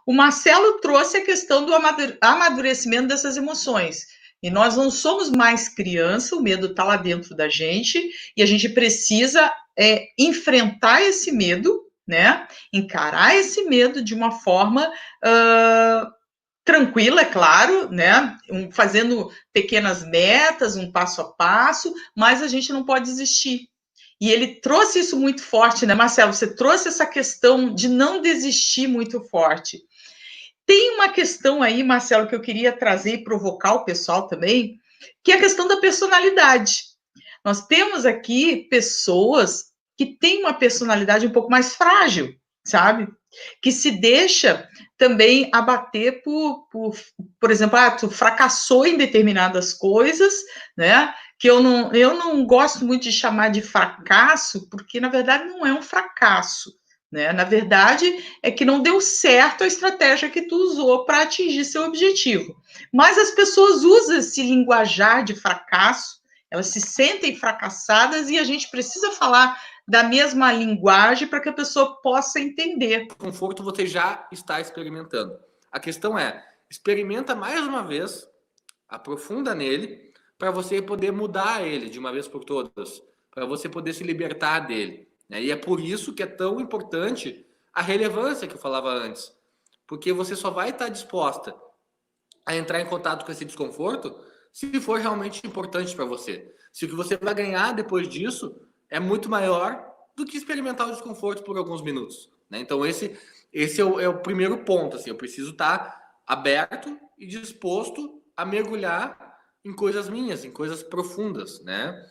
O Marcelo trouxe a questão do amadurecimento dessas emoções. E nós não somos mais criança, o medo está lá dentro da gente, e a gente precisa enfrentar esse medo, né? Encarar esse medo de uma forma tranquila, é claro, né? Fazendo pequenas metas, um passo a passo, mas a gente não pode desistir. E ele trouxe isso muito forte, né, Marcelo? Você trouxe essa questão de não desistir muito forte. Tem uma questão aí, Marcelo, que eu queria trazer e provocar o pessoal também, que é a questão da personalidade. Nós temos aqui pessoas que têm uma personalidade um pouco mais frágil, sabe? Que se deixa também abater por exemplo, tu fracassou em determinadas coisas, né? Que eu não gosto muito de chamar de fracasso, porque na verdade não é um fracasso, né? Na verdade, é que não deu certo a estratégia que tu usou para atingir seu objetivo. Mas as pessoas usam esse linguajar de fracasso, elas se sentem fracassadas e a gente precisa falar da mesma linguagem para que a pessoa possa entender. Conforto você já está experimentando. A questão é, experimenta mais uma vez, aprofunda nele, para você poder mudar ele de uma vez por todas, para você poder se libertar dele. E é por isso que é tão importante a relevância que eu falava antes, porque você só vai estar disposta a entrar em contato com esse desconforto se for realmente importante para você. Se o que você vai ganhar depois disso é muito maior do que experimentar o desconforto por alguns minutos. Então esse é o primeiro ponto. Assim, eu preciso estar aberto e disposto a mergulhar em coisas minhas, em coisas profundas, né?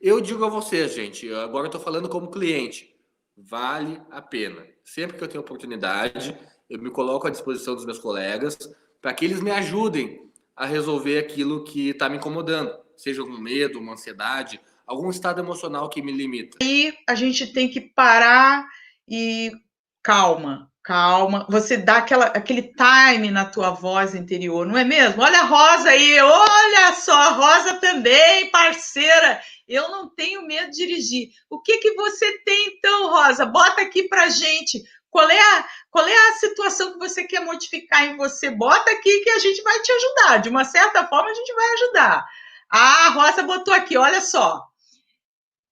Eu digo a vocês, gente, agora eu estou falando como cliente, vale a pena. Sempre que eu tenho oportunidade, eu me coloco à disposição dos meus colegas para que eles me ajudem a resolver aquilo que está me incomodando, seja um medo, uma ansiedade, algum estado emocional que me limita. E a gente tem que parar e calma, calma. Você dá aquele time na tua voz interior, não é mesmo? Olha a Rosa aí, olha só, a Rosa também, parceira. Eu não tenho medo de dirigir. O que você tem então, Rosa? Bota aqui pra gente. Qual é a situação que você quer modificar em você? Bota aqui que a gente vai te ajudar. De uma certa forma, a gente vai ajudar. Ah, a Rosa botou aqui, olha só.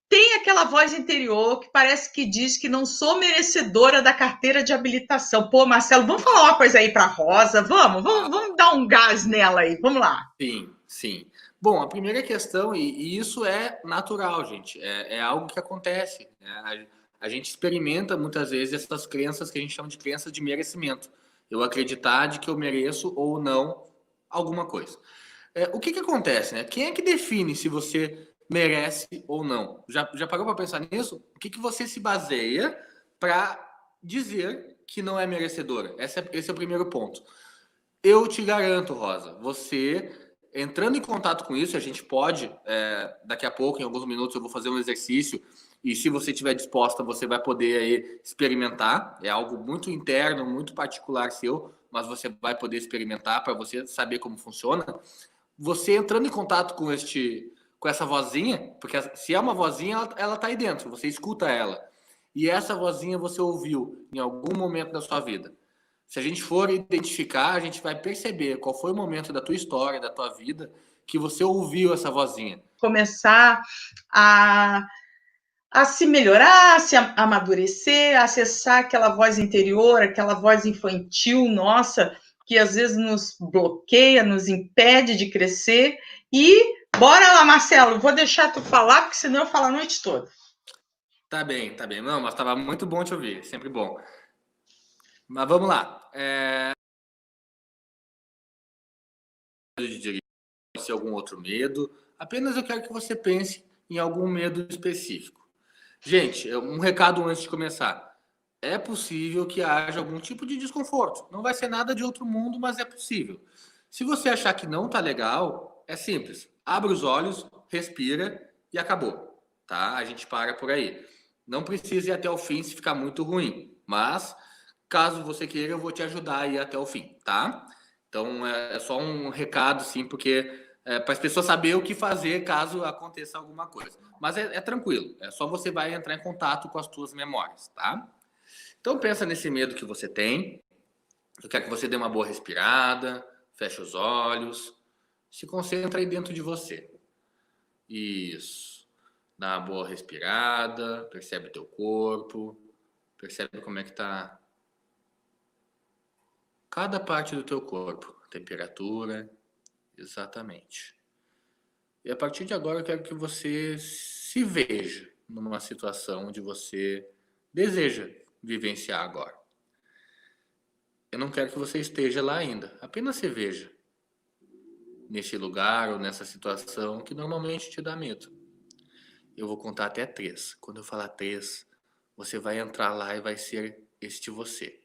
Tem aquela voz interior que parece que diz que não sou merecedora da carteira de habilitação. Pô, Marcelo, vamos falar uma coisa aí para a Rosa? Vamos dar um gás nela aí. Vamos lá. Sim, sim. Bom, a primeira questão, e isso é natural, gente, é algo que acontece. Né? A gente experimenta muitas vezes essas crenças que a gente chama de crenças de merecimento. Eu acreditar de que eu mereço ou não alguma coisa. O que acontece, né? Quem é que define se você merece ou não? Já parou para pensar nisso? O que você se baseia para dizer que não é merecedora? Esse é o primeiro ponto. Eu te garanto, Rosa, você entrando em contato com isso, a gente pode, daqui a pouco, em alguns minutos, eu vou fazer um exercício e se você estiver disposta, você vai poder aí experimentar. É algo muito interno, muito particular seu, mas você vai poder experimentar para você saber como funciona. Você entrando em contato com essa vozinha, porque se é uma vozinha, ela tá aí dentro, você escuta ela. E essa vozinha você ouviu em algum momento da sua vida. Se a gente for identificar, a gente vai perceber qual foi o momento da tua história, da tua vida, que você ouviu essa vozinha. Começar a se melhorar, a se amadurecer, a acessar aquela voz interior, aquela voz infantil nossa, que às vezes nos bloqueia, nos impede de crescer. E bora lá, Marcelo, vou deixar tu falar, porque senão eu falo a noite toda. Tá bem, tá bem. Não, mas estava muito bom te ouvir, sempre bom. Mas vamos lá. De dirigir, se algum outro medo. Apenas eu quero que você pense em algum medo específico. Gente, um recado antes de começar. É possível que haja algum tipo de desconforto. Não vai ser nada de outro mundo, mas é possível. Se você achar que não tá legal, é simples. Abre os olhos, respira e acabou, tá? A gente para por aí. Não precisa ir até o fim se ficar muito ruim, mas caso você queira, eu vou te ajudar a ir até o fim, tá? Então é só um recado, sim, porque para as pessoas saberem o que fazer caso aconteça alguma coisa. Mas é tranquilo, é só você vai entrar em contato com as suas memórias, tá? Então pensa nesse medo que você tem. Eu quero que você dê uma boa respirada, feche os olhos, se concentra aí dentro de você. Isso. Dá uma boa respirada, percebe teu corpo, percebe como é que tá cada parte do teu corpo, temperatura, exatamente. E a partir de agora eu quero que você se veja numa situação onde você deseja vivenciar agora. Eu não quero que você esteja lá ainda, apenas se veja nesse lugar ou nessa situação que normalmente te dá medo. Eu vou contar até 3. Quando eu falar 3, você vai entrar lá e vai ser este você,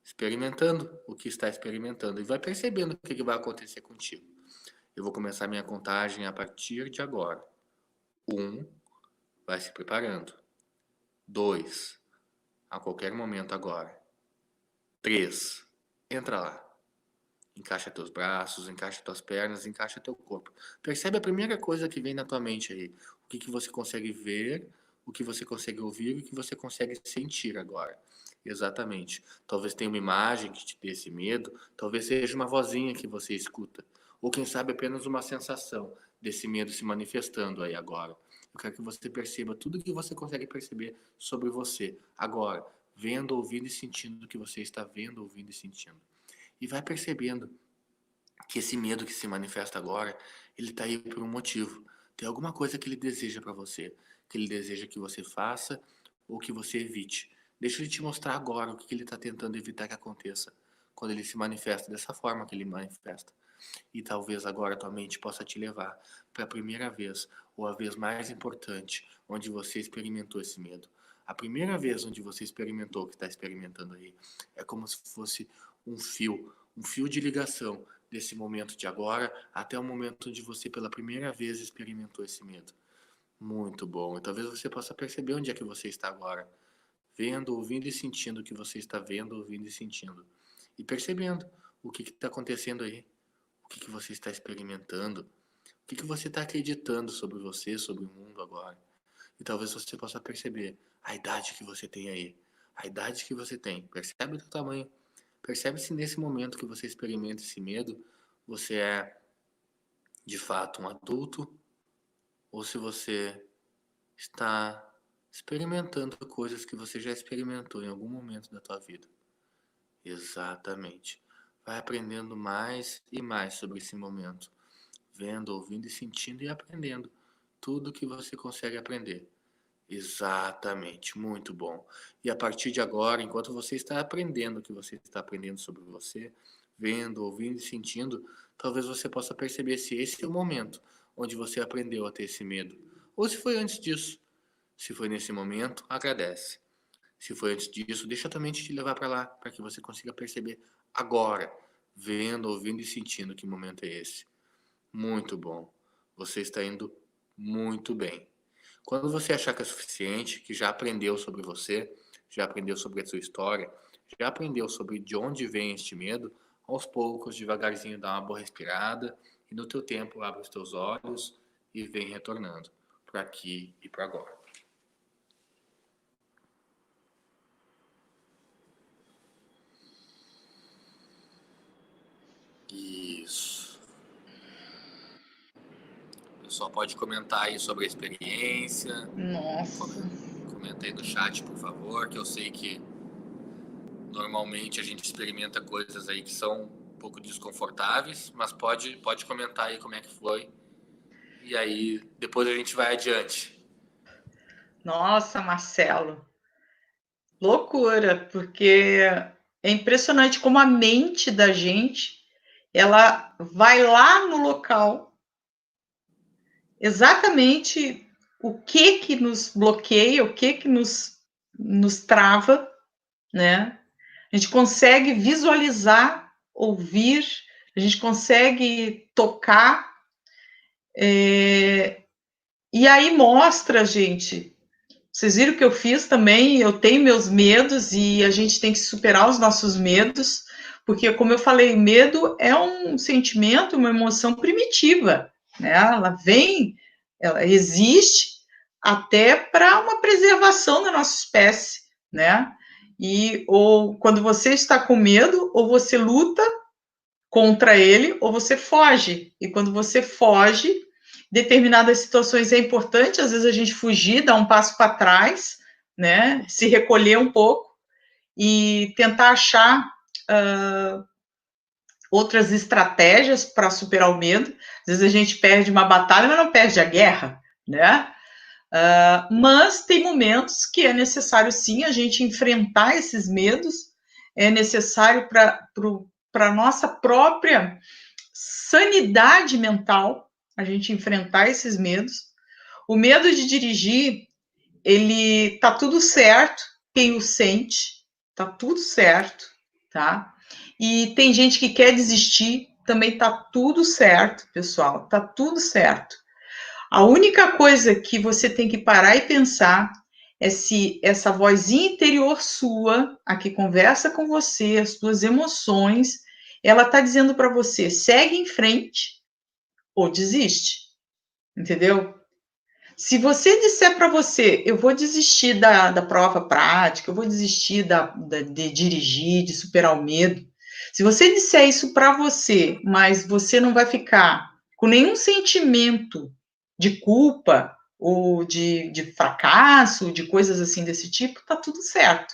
experimentando o que está experimentando e vai percebendo o que vai acontecer contigo. Eu vou começar minha contagem a partir de agora. 1, vai se preparando. 2, a qualquer momento agora. 3, entra lá. Encaixa teus braços, encaixa tuas pernas, encaixa teu corpo. Percebe a primeira coisa que vem na tua mente aí. O que você consegue ver, o que você consegue ouvir, o que você consegue sentir agora. Exatamente. Talvez tenha uma imagem que te dê esse medo, talvez seja uma vozinha que você escuta. Ou quem sabe apenas uma sensação desse medo se manifestando aí agora. Eu quero que você perceba tudo que você consegue perceber sobre você agora, vendo, ouvindo e sentindo o que você está vendo, ouvindo e sentindo. E vai percebendo que esse medo que se manifesta agora, ele está aí por um motivo. Tem alguma coisa que ele deseja para você, que ele deseja que você faça ou que você evite. Deixa ele te mostrar agora o que ele está tentando evitar que aconteça, quando ele se manifesta dessa forma que ele manifesta. E talvez agora tua mente possa te levar para a primeira vez, ou a vez mais importante, onde você experimentou esse medo. A primeira vez onde você experimentou o que está experimentando aí, é como se fosse um fio de ligação desse momento de agora até o momento onde você pela primeira vez experimentou esse medo. Muito bom. E talvez você possa perceber onde é que você está agora. Vendo, ouvindo e sentindo o que você está vendo, ouvindo e sentindo. E percebendo o que está acontecendo aí. O que você está experimentando. O que você está acreditando sobre você, sobre o mundo agora. E talvez você possa perceber a idade que você tem aí. A idade que você tem. Percebe o teu tamanho. Percebe se nesse momento que você experimenta esse medo, você é de fato um adulto ou se você está experimentando coisas que você já experimentou em algum momento da tua vida. Exatamente. Vai aprendendo mais e mais sobre esse momento, vendo, ouvindo e sentindo e aprendendo tudo que você consegue aprender. Exatamente, muito bom. E a partir de agora, enquanto você está aprendendo o que você está aprendendo sobre você, vendo, ouvindo e sentindo, talvez você possa perceber se esse é o momento onde você aprendeu a ter esse medo. Ou se foi antes disso. Se foi nesse momento, agradece. Se foi antes disso, deixa a tua mente te levar para lá, para que você consiga perceber agora, vendo, ouvindo e sentindo que momento é esse. Muito bom. Você está indo muito bem. Quando você achar que é suficiente, que já aprendeu sobre você, já aprendeu sobre a sua história, já aprendeu sobre de onde vem este medo, aos poucos, devagarzinho, dá uma boa respirada e no teu tempo abre os teus olhos e vem retornando para aqui e para agora. Isso. O pessoal pode comentar aí sobre a experiência. Nossa. Comenta aí no chat, por favor, que eu sei que normalmente a gente experimenta coisas aí que são um pouco desconfortáveis, mas pode comentar aí como é que foi. E aí, depois a gente vai adiante. Nossa, Marcelo. Loucura, porque é impressionante como a mente da gente, ela vai lá no local, exatamente o que nos bloqueia, o que nos trava, né? A gente consegue visualizar, ouvir, a gente consegue tocar, e aí mostra, gente. Vocês viram que eu fiz também, eu tenho meus medos e a gente tem que superar os nossos medos, porque, como eu falei, medo é um sentimento, uma emoção primitiva, né? Ela existe até para uma preservação da nossa espécie, né? E ou quando você está com medo, ou você luta contra ele, ou você foge. E quando você foge, determinadas situações é importante, às vezes a gente fugir, dar um passo para trás, né? Se recolher um pouco e tentar achar outras estratégias para superar o medo. Às vezes a gente perde uma batalha, mas não perde a guerra, né? Mas tem momentos que é necessário sim a gente enfrentar esses medos, é necessário para a nossa própria sanidade mental a gente enfrentar esses medos. O medo de dirigir, ele tá tudo certo, quem o sente, tá tudo certo, tá? E tem gente que quer desistir, também tá tudo certo, pessoal, tá tudo certo. A única coisa que você tem que parar e pensar é se essa vozinha interior sua, a que conversa com você, as suas emoções, ela tá dizendo para você, segue em frente ou desiste, entendeu? Se você disser para você, eu vou desistir da prova prática, eu vou desistir de dirigir, de superar o medo, se você disser isso para você, mas você não vai ficar com nenhum sentimento de culpa ou de fracasso, de coisas assim desse tipo, tá tudo certo.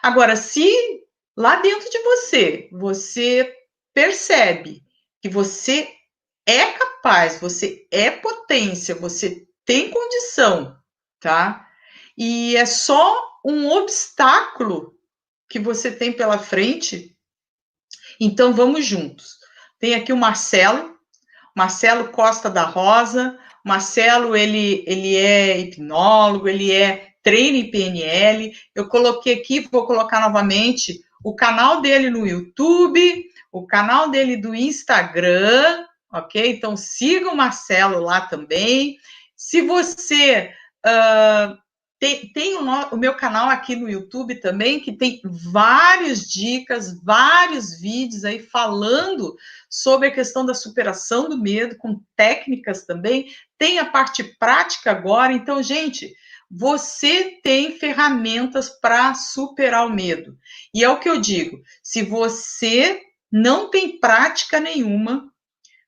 Agora, se lá dentro de você percebe que você é capaz, você é potência, você tem condição, tá? E é só um obstáculo que você tem pela frente, então vamos juntos. Tem aqui o Marcelo Costa da Rosa. Marcelo, ele é hipnólogo, ele treina em PNL. Eu coloquei aqui, vou colocar novamente, o canal dele no YouTube, o canal dele do Instagram, ok? Então, siga o Marcelo lá também. Se você tem o meu canal aqui no YouTube também, que tem várias dicas, vários vídeos aí falando sobre a questão da superação do medo, com técnicas também. Tem a parte prática agora. Então, gente, você tem ferramentas para superar o medo. E é o que eu digo: se você não tem prática nenhuma,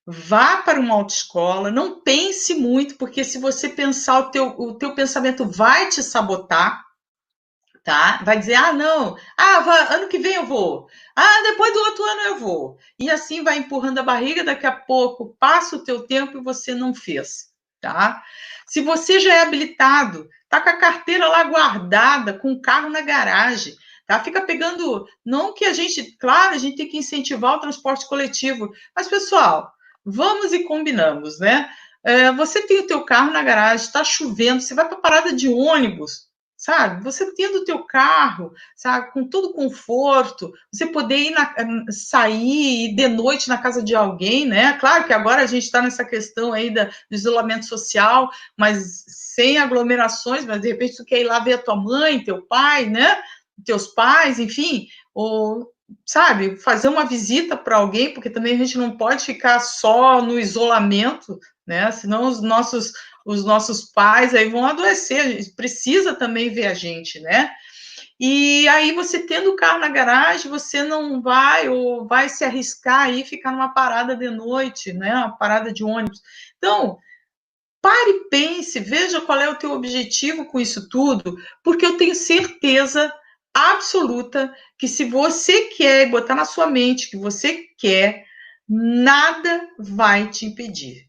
vá para uma autoescola, não pense muito, porque se você pensar, o teu pensamento vai te sabotar, tá? Vai dizer, não, ano que vem eu vou, depois do outro ano eu vou. E assim vai empurrando a barriga, daqui a pouco passa o teu tempo e você não fez, tá? Se você já é habilitado, tá com a carteira lá guardada, com o carro na garagem, tá? Fica pegando, não que claro, a gente tem que incentivar o transporte coletivo, mas pessoal, vamos e combinamos, né? Você tem o teu carro na garagem, está chovendo, você vai para a parada de ônibus, sabe? Você tendo o teu carro, sabe, com todo conforto, você poder sair de noite na casa de alguém, né? Claro que agora a gente está nessa questão aí do isolamento social, mas sem aglomerações, mas de repente tu quer ir lá ver a tua mãe, teu pai, né? Teus pais, enfim, ou sabe, fazer uma visita para alguém, porque também a gente não pode ficar só no isolamento, né? Senão os nossos pais aí vão adoecer, a gente precisa também ver a gente, né? E aí você tendo o carro na garagem, você não vai ou vai se arriscar aí ficar numa parada de noite, né? Uma parada de ônibus. Então, pare e pense, veja qual é o teu objetivo com isso tudo, porque eu tenho certeza absoluta que se você quer botar na sua mente que você quer, nada vai te impedir.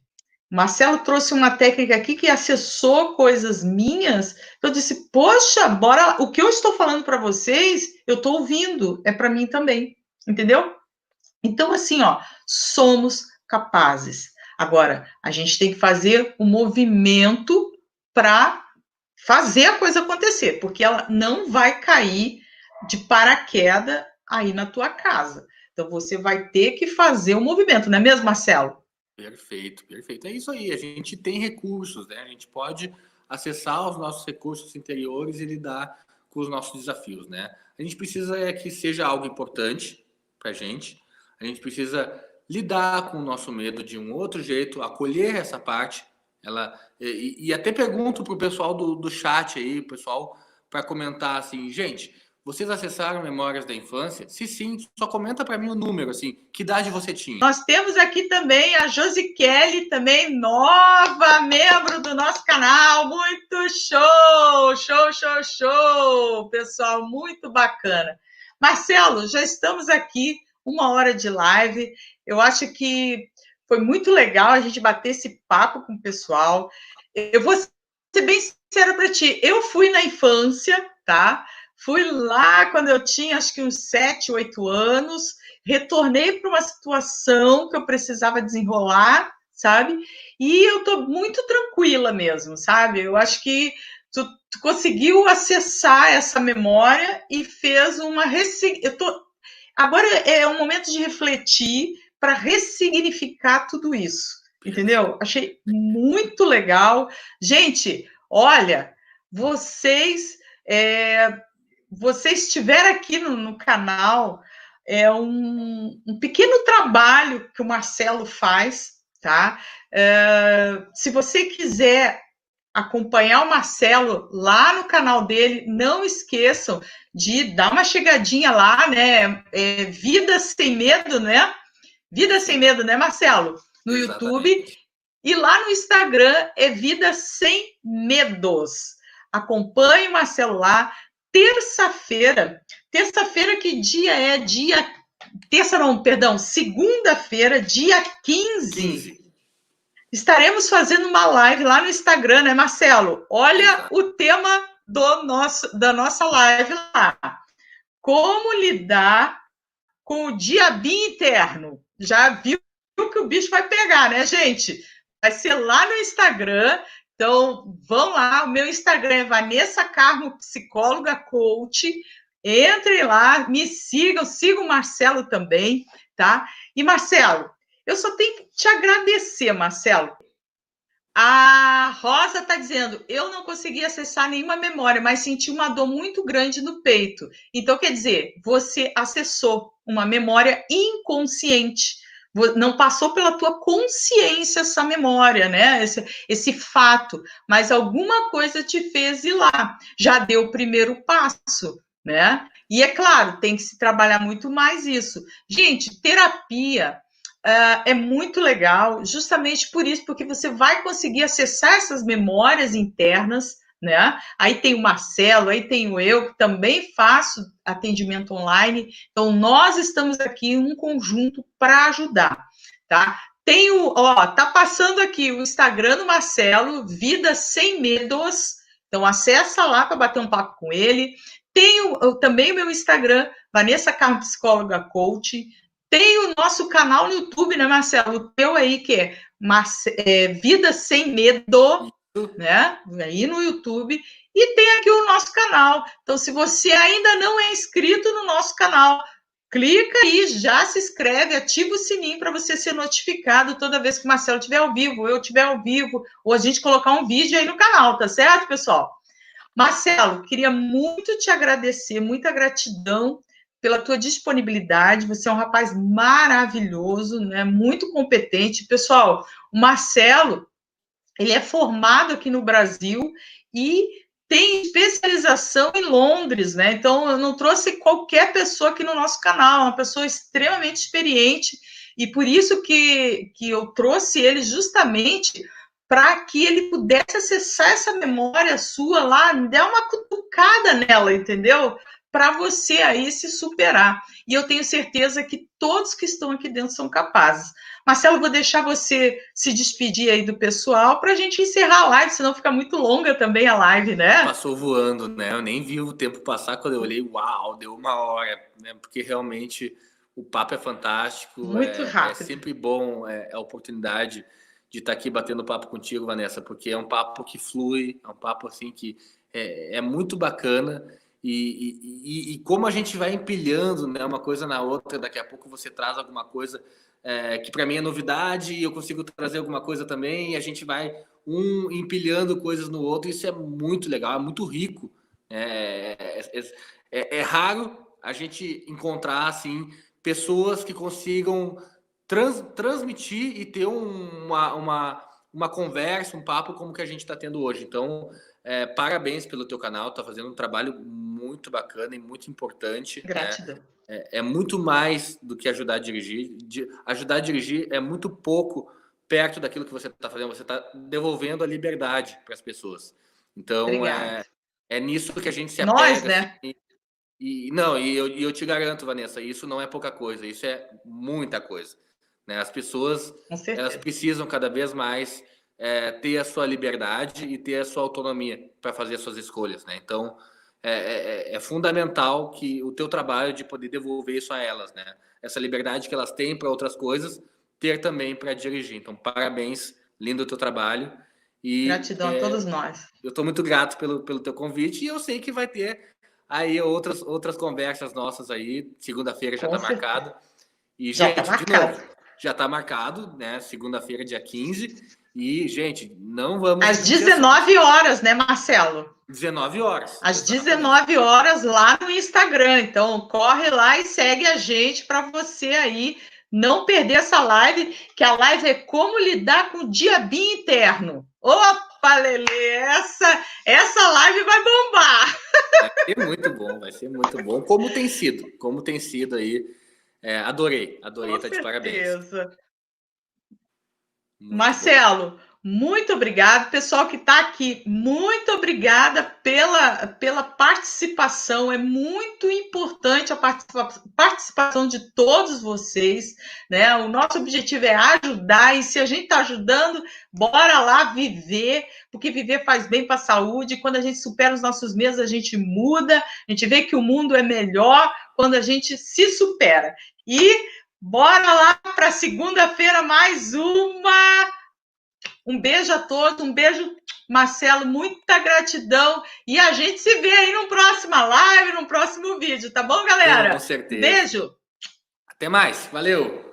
Marcelo trouxe uma técnica aqui que acessou coisas minhas. Eu disse, poxa, bora. O que eu estou falando para vocês, eu estou ouvindo, é para mim também, entendeu? Então, assim, somos capazes. Agora, a gente tem que fazer o movimento para fazer a coisa acontecer, porque ela não vai cair de paraquedas aí na tua casa. Então você vai ter que fazer o movimento, não é mesmo, Marcelo? Perfeito, perfeito. É isso aí. A gente tem recursos, né? A gente pode acessar os nossos recursos interiores e lidar com os nossos desafios, né? A gente precisa que seja algo importante para a gente. A gente precisa lidar com o nosso medo de um outro jeito, acolher essa parte. E até pergunto para o pessoal do chat aí, pessoal, para comentar assim, gente, vocês acessaram memórias da infância? Se sim, só comenta para mim o número, assim, que idade você tinha? Nós temos aqui também a Josi Kelly, também nova membro do nosso canal. Muito show! Show, show, show! Pessoal, muito bacana. Marcelo, já estamos aqui, 1 hora de live. Eu acho que foi muito legal a gente bater esse papo com o pessoal. Eu vou ser bem sincera para ti. Eu fui na infância, tá? Fui lá quando eu tinha, acho que uns 7, 8 anos. Retornei para uma situação que eu precisava desenrolar, sabe? E eu tô muito tranquila mesmo, sabe? Eu acho que tu conseguiu acessar essa memória e fez uma agora é um momento de refletir para ressignificar tudo isso, entendeu? Achei muito legal. Gente, olha, vocês vocês estiveram aqui no canal, é um pequeno trabalho que o Marcelo faz, tá? Se você quiser acompanhar o Marcelo lá no canal dele, não esqueçam de dar uma chegadinha lá, né? Vida Sem Medo, né? Vida Sem Medo, né, Marcelo? No Exatamente. YouTube. E lá no Instagram é Vida Sem Medos. Acompanhe o Marcelo lá. Terça-feira, que dia é? Terça não, perdão, segunda-feira, dia 15. Estaremos fazendo uma live lá no Instagram, né, Marcelo? Olha Exato. O tema da nossa live lá. Como lidar com o diabinho interno. Já viu que o bicho vai pegar, né, gente? Vai ser lá no Instagram. Então, vão lá. O meu Instagram é Vanessa Carmo, psicóloga coach. Entrem lá, me sigam o Marcelo também, tá? E, Marcelo, eu só tenho que te agradecer, Marcelo. A Rosa está dizendo, eu não consegui acessar nenhuma memória, mas senti uma dor muito grande no peito. Então, quer dizer, você acessou uma memória inconsciente. Não passou pela tua consciência essa memória, né? Esse fato. Mas alguma coisa te fez ir lá. Já deu o primeiro passo, né? E é claro, tem que se trabalhar muito mais isso. Gente, terapia é muito legal, justamente por isso, porque você vai conseguir acessar essas memórias internas, né? Aí tem o Marcelo, aí tenho eu, que também faço atendimento online. Então, nós estamos aqui em um conjunto para ajudar, tá? Tá passando aqui o Instagram do Marcelo, Vida Sem Medos. Então, acessa lá para bater um papo com ele. Tenho também o meu Instagram, Vanessa Carmo Psicóloga Coach. Tem o nosso canal no YouTube, né, Marcelo? O teu aí, que é Vida Sem Medo, né? Aí no YouTube. E tem aqui o nosso canal. Então, se você ainda não é inscrito no nosso canal, clica aí, já se inscreve, ativa o sininho para você ser notificado toda vez que o Marcelo estiver ao vivo, eu estiver ao vivo, ou a gente colocar um vídeo aí no canal, tá certo, pessoal? Marcelo, queria muito te agradecer, muita gratidão pela tua disponibilidade. Você é um rapaz maravilhoso, né? Muito competente. Pessoal, o Marcelo, ele é formado aqui no Brasil e tem especialização em Londres, né? Então, eu não trouxe qualquer pessoa aqui no nosso canal, uma pessoa extremamente experiente, e por isso que eu trouxe ele justamente para que ele pudesse acessar essa memória sua lá, dar uma cutucada nela, entendeu? Para você aí se superar. E eu tenho certeza que todos que estão aqui dentro são capazes. Marcelo, vou deixar você se despedir aí do pessoal para a gente encerrar a live, senão fica muito longa também a live, né? Passou voando, né? Eu nem vi o tempo passar quando eu olhei, uau, deu 1 hora, né? Porque realmente o papo é fantástico, muito rápido. É sempre bom a oportunidade de estar aqui batendo papo contigo, Vanessa, porque é um papo que flui, é um papo assim que é muito bacana e como a gente vai empilhando, né, uma coisa na outra, daqui a pouco você traz alguma coisa que para mim é novidade e eu consigo trazer alguma coisa também e a gente vai empilhando coisas no outro, isso é muito legal, é muito rico. É raro a gente encontrar assim pessoas que consigam transmitir e ter uma conversa, um papo como que a gente está tendo hoje. Então, parabéns pelo teu canal, tá fazendo um trabalho muito bacana e muito importante. Gratidão. Né? É muito mais do que ajudar a dirigir. Ajudar a dirigir é muito pouco perto daquilo que você está fazendo. Você está devolvendo a liberdade para as pessoas. Então, é nisso que a gente se apega. Nós, né? Assim, e eu te garanto, Vanessa, isso não é pouca coisa, isso é muita coisa. Né? As pessoas elas precisam cada vez mais ter a sua liberdade e ter a sua autonomia para fazer as suas escolhas. Né? Então, é fundamental que o teu trabalho de poder devolver isso a elas. Né? Essa liberdade que elas têm para outras coisas, ter também para dirigir. Então, parabéns, lindo o teu trabalho. E, gratidão a todos nós. Eu estou muito grato pelo teu convite e eu sei que vai ter aí outras conversas nossas aí. Segunda-feira já está marcado. E, já gente, tá de novo, já está marcado, né? Segunda-feira, dia 15. E, gente, não vamos... Às 19 horas, né, Marcelo? 19 horas. Às 19 horas lá no Instagram. Então, corre lá e segue a gente para você aí não perder essa live, que a live é como lidar com o diabinho interno. Opa, Lelê, essa live vai bombar. Vai ser muito bom, vai ser muito bom. Como tem sido aí. Adorei estar de parabéns. Marcelo, bom. Muito obrigado. Pessoal que está aqui, muito obrigada pela participação. É muito importante a participação de todos vocês. Né? O nosso objetivo é ajudar, e se a gente está ajudando, bora lá viver, porque viver faz bem para a saúde. Quando a gente supera os nossos medos, a gente muda, a gente vê que o mundo é melhor quando a gente se supera. E bora lá para segunda-feira, mais uma. Um beijo a todos, um beijo, Marcelo, muita gratidão. E a gente se vê aí no próxima live, no próximo vídeo, tá bom, galera? Com certeza. Beijo. Até mais, valeu.